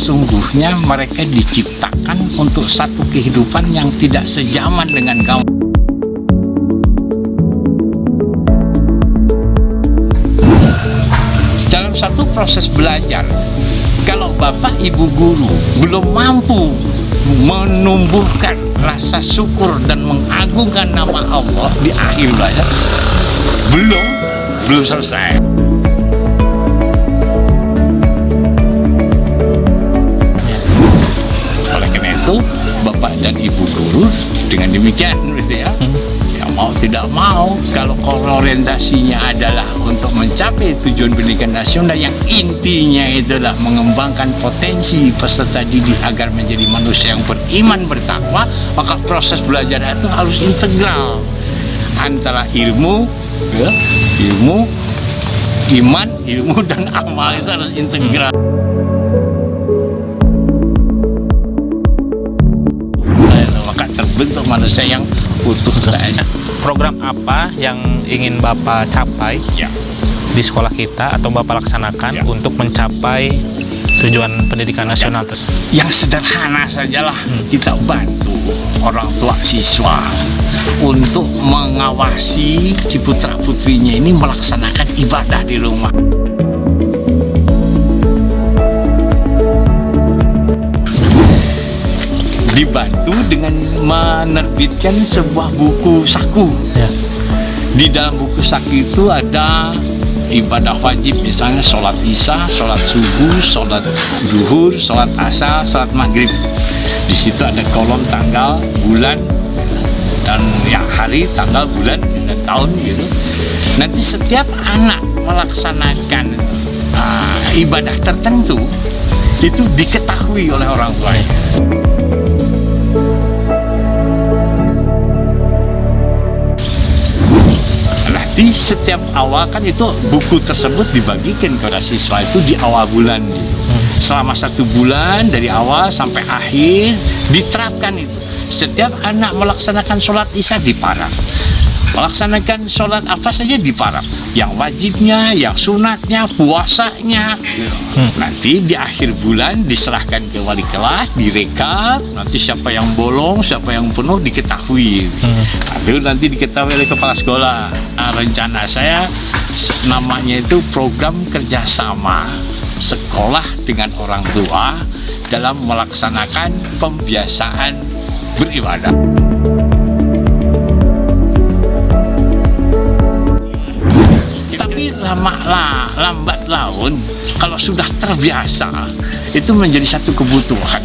sesungguhnya mereka diciptakan untuk satu kehidupan yang tidak sejaman dengan kamu. Dalam satu proses belajar, kalau bapak ibu guru belum mampu menumbuhkan rasa syukur dan mengagungkan nama Allah di akhir belajar, belum selesai. Oleh karena itu, bapak dan ibu guru dengan demikian gitu ya, mau tidak mau, kalau orientasinya adalah untuk mencapai tujuan pendidikan nasional yang intinya itu adalah mengembangkan potensi peserta didik agar menjadi manusia yang beriman bertakwa, maka proses belajar itu harus integral antara ilmu, iman, ilmu dan amal, itu harus integral. Maka terbentuk manusia yang utuh. Program apa yang ingin Bapak capai di sekolah kita atau Bapak laksanakan untuk mencapai tujuan pendidikan nasional? Yang sederhana sajalah, kita bantu orang tua siswa untuk mengawasi si putra-putrinya ini melaksanakan ibadah di rumah. Dibantu dengan menerbitkan sebuah buku saku. Di dalam buku saku itu ada ibadah wajib, misalnya sholat isya, sholat subuh, sholat duhur, sholat asar, sholat maghrib. Di situ ada kolom tanggal, bulan, dan ya hari, tanggal, bulan, dan tahun gitu. Nanti setiap anak melaksanakan ibadah tertentu itu diketahui oleh orang tuanya. Di setiap awal kan itu buku tersebut dibagikan kepada siswa itu di awal bulan gitu. Selama 1 bulan dari awal sampai akhir diterapkan itu. Setiap anak melaksanakan sholat isya di paraf, melaksanakan sholat apa saja di paraf, yang wajibnya, yang sunatnya, puasanya. Nanti di akhir bulan diserahkan ke wali kelas, direkap, nanti siapa yang bolong, siapa yang penuh diketahui. Lalu nanti diketahui oleh kepala sekolah. Nah, rencana saya namanya itu program kerjasama sekolah dengan orang tua dalam melaksanakan pembiasaan beribadah. Lambat laun kalau sudah terbiasa itu menjadi satu kebutuhan.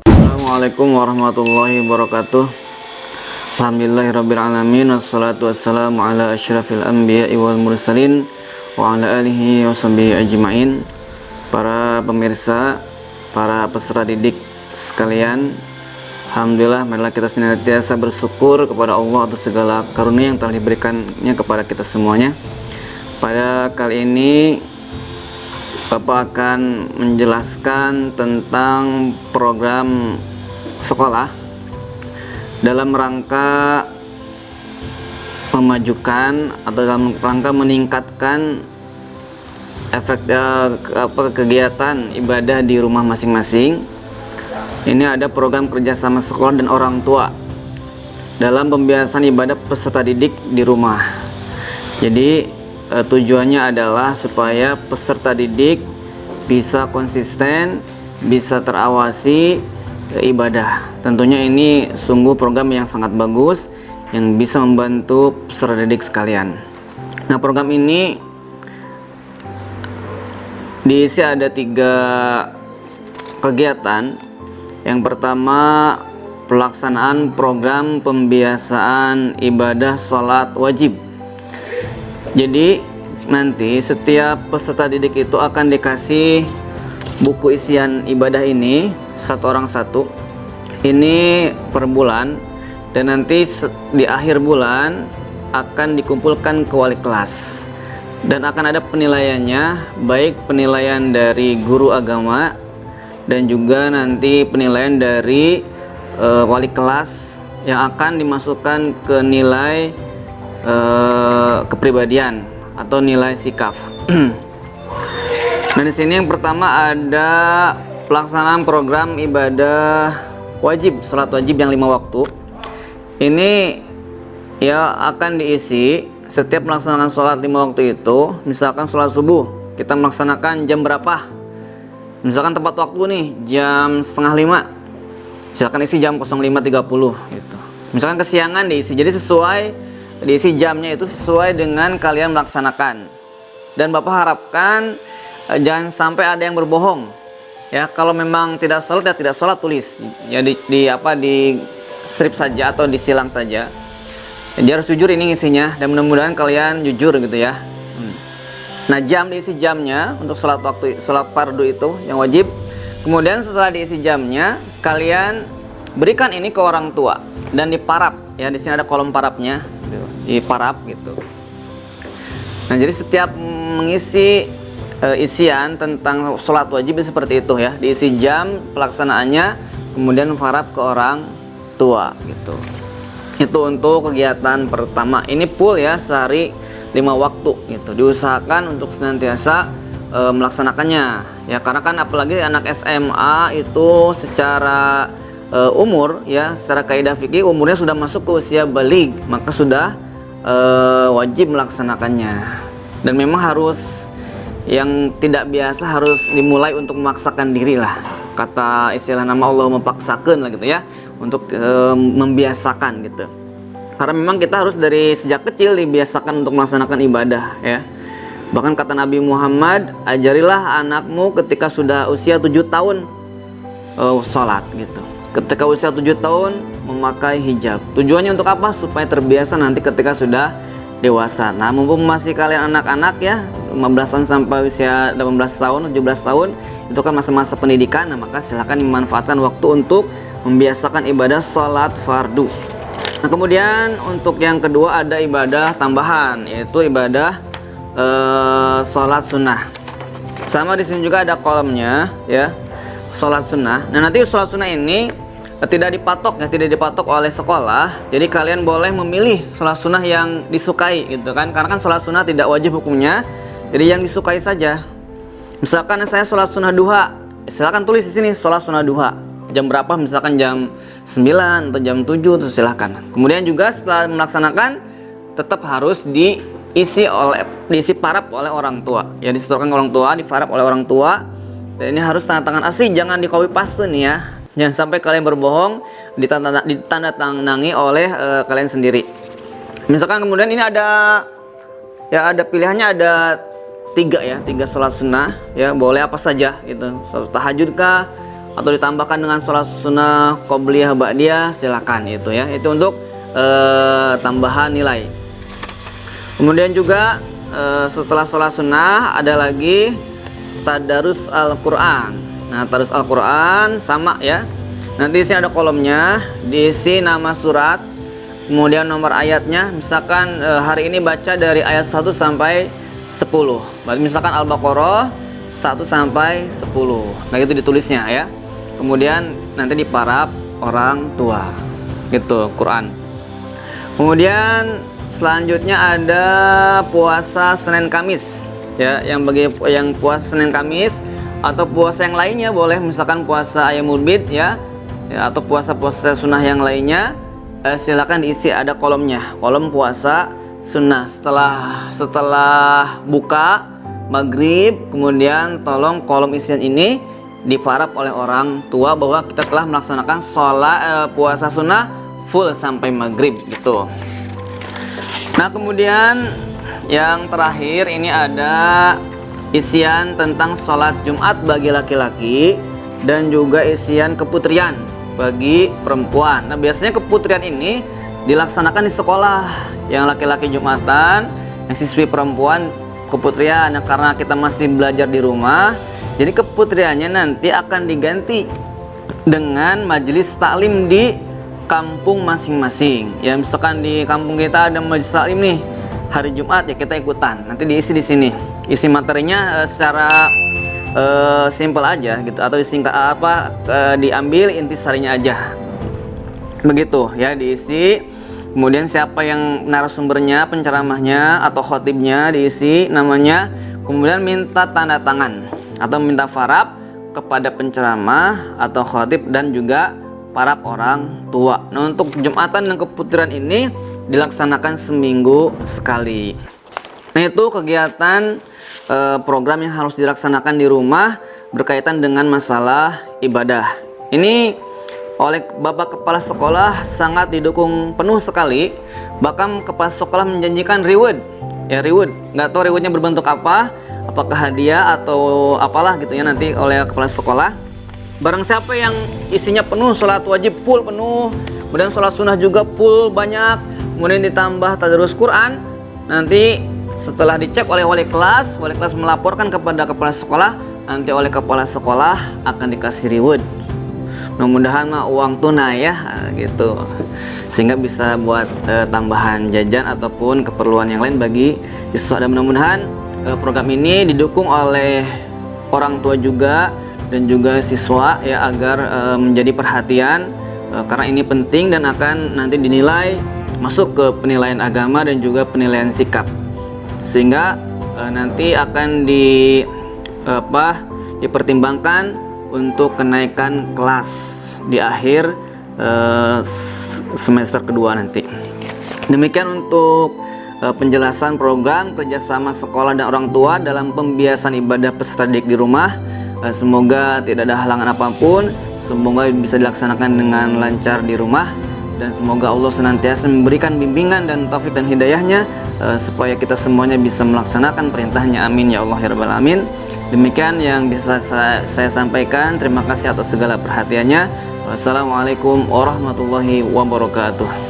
Assalamualaikum warahmatullahi wabarakatuh. Alhamdulillahirrabbilalamin. Wassalatu wassalamu ala asyrafil anbiya'i wal mursalin wa ala alihi wa sahbihi ajma'in. Para pemirsa, para peserta didik sekalian, alhamdulillah, marilah kita senantiasa bersyukur kepada Allah atas segala karunia yang telah diberikannya kepada kita semuanya. Pada kali ini Bapak akan menjelaskan tentang program sekolah dalam rangka memajukan atau dalam rangka meningkatkan efek kegiatan ibadah di rumah masing-masing. Ini ada program kerjasama sekolah dan orang tua dalam pembiasaan ibadah peserta didik di rumah. Jadi tujuannya adalah supaya peserta didik bisa konsisten, bisa terawasi ibadah. Tentunya ini sungguh program yang sangat bagus yang bisa membantu peserta didik sekalian. Nah, program ini diisi ada 3 kegiatan. Yang pertama, pelaksanaan program pembiasaan ibadah sholat wajib. Jadi nanti setiap peserta didik itu akan dikasih buku isian ibadah ini, 1 orang 1. Ini per bulan, dan nanti di akhir bulan akan dikumpulkan ke wali kelas. Dan akan ada penilaiannya, baik penilaian dari guru agama dan juga nanti penilaian dari wali kelas yang akan dimasukkan ke nilai kepribadian atau nilai sikap. Nah, di sini yang pertama ada pelaksanaan program ibadah wajib, sholat wajib yang 5 waktu. Ini ya akan diisi setiap melaksanakan sholat 5 waktu itu. Misalkan sholat subuh kita melaksanakan jam berapa? Misalkan tepat waktu nih jam setengah 5, silakan isi jam 05.30 gitu. Misalkan kesiangan diisi, jadi sesuai diisi jamnya itu sesuai dengan kalian melaksanakan. Dan Bapak harapkan jangan sampai ada yang berbohong. Ya, kalau memang tidak sholat ya tidak sholat, tulis ya di strip saja atau disilang saja. Jadi harus jujur ini isinya, dan mudah-mudahan kalian jujur gitu ya. Nah, jam diisi jamnya untuk sholat fardu itu yang wajib. Kemudian setelah diisi jamnya, kalian berikan ini ke orang tua dan diparap ya. Di sini ada kolom parapnya, diparap gitu. Nah, jadi setiap mengisi isian tentang sholat wajib seperti itu ya, diisi jam pelaksanaannya, kemudian farap ke orang tua gitu. Itu untuk kegiatan pertama. Ini full ya, sehari 5 waktu gitu. Diusahakan untuk senantiasa melaksanakannya ya, karena kan apalagi anak SMA itu secara umur ya, secara kaidah fikih umurnya sudah masuk ke usia baligh, maka sudah wajib melaksanakannya. Dan memang harus, yang tidak biasa harus dimulai untuk memaksakan diri lah, kata istilah nama Allah mempaksakan lah gitu ya, untuk membiasakan gitu. Karena memang kita harus dari sejak kecil dibiasakan untuk melaksanakan ibadah ya. Bahkan kata Nabi Muhammad, ajarilah anakmu ketika sudah usia 7 tahun sholat gitu. Ketika usia 7 tahun memakai hijab. Tujuannya untuk apa? Supaya terbiasa nanti ketika sudah dewasa. Nah, mumpung masih kalian anak-anak ya, 15 tahun sampai usia 18 tahun, 17 tahun, itu kan masa-masa pendidikan. Nah, maka silakan dimanfaatkan waktu untuk membiasakan ibadah sholat fardu. Nah, kemudian untuk yang kedua ada ibadah tambahan, yaitu ibadah sholat sunnah. Sama di sini juga ada kolomnya ya, sholat sunnah. Nah, nanti sholat sunnah ini tidak dipatok ya, tidak dipatok oleh sekolah. Jadi kalian boleh memilih sholat sunnah yang disukai gitu kan, karena kan sholat sunnah tidak wajib hukumnya. Jadi yang disukai saja. Misalkan saya sholat sunnah duha, silakan tulis di sini sholat sunnah duha. Jam berapa, misalkan jam 9 atau jam 7, terus silahkan. Kemudian juga setelah melaksanakan tetap harus diisi parap oleh orang tua ya, disetorkan orang tua, difarap oleh orang tua. Dan ini harus tanda tangan asli, jangan di copy paste nih ya, jangan sampai kalian berbohong, ditanda tangani oleh kalian sendiri. Misalkan kemudian ini ada pilihannya, ada 3 sholat sunnah ya, boleh apa saja gitu, sholat tahajud kah, atau ditambahkan dengan sholat sunnah qobliyah ba'diyah, silakan itu ya. Itu untuk tambahan nilai. Kemudian juga setelah sholat sunnah ada lagi tadarus Al-Quran. Nah, tadarus Al-Quran sama ya. Nanti di sini ada kolomnya, diisi nama surat, kemudian nomor ayatnya. Misalkan hari ini baca dari ayat 1 sampai 10. Berarti misalkan Al-Baqarah 1 sampai 10. Nah, itu ditulisnya ya. Kemudian nanti diparap orang tua gitu, Quran. Kemudian selanjutnya ada puasa Senin Kamis ya, yang puasa Senin Kamis atau puasa yang lainnya boleh, misalkan puasa Ayyamul Bid ya, atau puasa-puasa sunnah yang lainnya, silakan diisi, ada kolomnya, kolom puasa sunnah. Setelah buka maghrib, kemudian tolong kolom isian ini diparap oleh orang tua bahwa kita telah melaksanakan sholat puasa sunnah full sampai maghrib gitu. Nah, kemudian yang terakhir ini ada isian tentang sholat Jumat bagi laki-laki dan juga isian keputrian bagi perempuan. Nah, biasanya keputrian ini dilaksanakan di sekolah, yang laki-laki Jumatan, yang siswi perempuan keputrian. Nah, karena kita masih belajar di rumah, jadi keputriannya nanti akan diganti dengan majelis taklim di kampung masing-masing. Ya, misalkan di kampung kita ada majelis taklim nih hari Jumat, ya kita ikutan. Nanti diisi di sini. Isi materinya secara simple aja gitu, atau disingkat diambil intisarinya aja. Begitu ya, diisi. Kemudian siapa yang narasumbernya, penceramahnya atau khotibnya diisi namanya. kemudian minta tanda tangan atau minta farab kepada penceramah atau khatib dan juga para orang tua. Nah, untuk Jumatan dan Keputiran ini dilaksanakan seminggu sekali. Nah, itu kegiatan program yang harus dilaksanakan di rumah berkaitan dengan masalah ibadah. Ini oleh Bapak Kepala Sekolah sangat didukung penuh sekali. Bahkan Kepala Sekolah menjanjikan reward. Ya, reward. Nggak tahu rewardnya berbentuk apa, apakah hadiah atau apalah gitu ya nanti oleh Kepala Sekolah. Barang siapa yang isinya penuh, sholat wajib full penuh, kemudian sholat sunnah juga full banyak, kemudian ditambah tadarus Quran, nanti setelah dicek oleh wali kelas melaporkan kepada Kepala Sekolah, nanti oleh Kepala Sekolah akan dikasih reward. Mudah-mudahan mah uang tunai ya gitu, sehingga bisa buat tambahan jajan ataupun keperluan yang lain bagi siswa. Dan mudah-mudahan program ini didukung oleh orang tua juga dan juga siswa ya, agar menjadi perhatian karena ini penting dan akan nanti dinilai masuk ke penilaian agama dan juga penilaian sikap, sehingga nanti akan dipertimbangkan untuk kenaikan kelas di akhir semester kedua nanti. Demikian untuk penjelasan program kerjasama sekolah dan orang tua dalam pembiasan ibadah peserta didik di rumah. Semoga tidak ada halangan apapun, semoga bisa dilaksanakan dengan lancar di rumah, dan semoga Allah senantiasa memberikan bimbingan dan taufik dan hidayahnya supaya kita semuanya bisa melaksanakan perintahnya. Amin ya Allah ya Rabbal Alamin. Demikian yang bisa saya sampaikan. Terima kasih atas segala perhatiannya. Wassalamualaikum warahmatullahi wabarakatuh.